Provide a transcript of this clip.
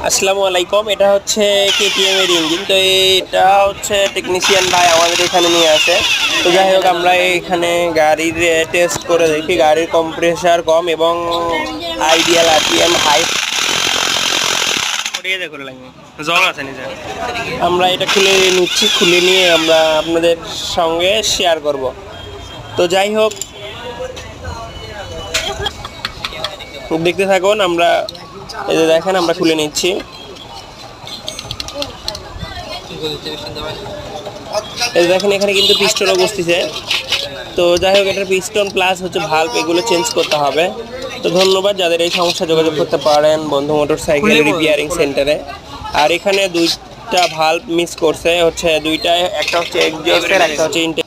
আসসালামু আলাইকুম। এটা হচ্ছে কেটিএম এর ইঞ্জিন। তো এটা হচ্ছে টেকনিশিয়ান ভাই আমাদের এখানে নিয়ে আসে। তো যাই হোক, আমরা এখানে গাড়ির টেস্ট করে দেখি গাড়ির কম্প্রেসার কম এবং আইডিয়াল আরপিএম হাই। জল আছে নিজে। আমরা এটা খুলে নিচ্ছি, খুলে নিয়ে আমরা আপনাদের সঙ্গে শেয়ার করব। তো যাই হোক, দেখতে থাকুন। আমরা এই যে দেখেন, আমরা খুলে নিচ্ছি। এই দেখেন, এখানে কিন্তু পিস্টনও বসতেছে। তো যাই হোক, এটার পিস্টন প্লাস হচ্ছে ভাল্ব, এগুলো চেঞ্জ করতে হবে। তো ধন্যবাদ, যাদের এই সমস্যা যোগাযোগ করতে পারেন বন্ধু মোটরসাইকেল রিপেয়ারিং সেন্টারে। আর এখানে দুইটা ভাল্ব মিস করছে, হচ্ছে দুইটা, একটা হচ্ছে এক্সজস্টের, একটা হচ্ছে ইনটেক।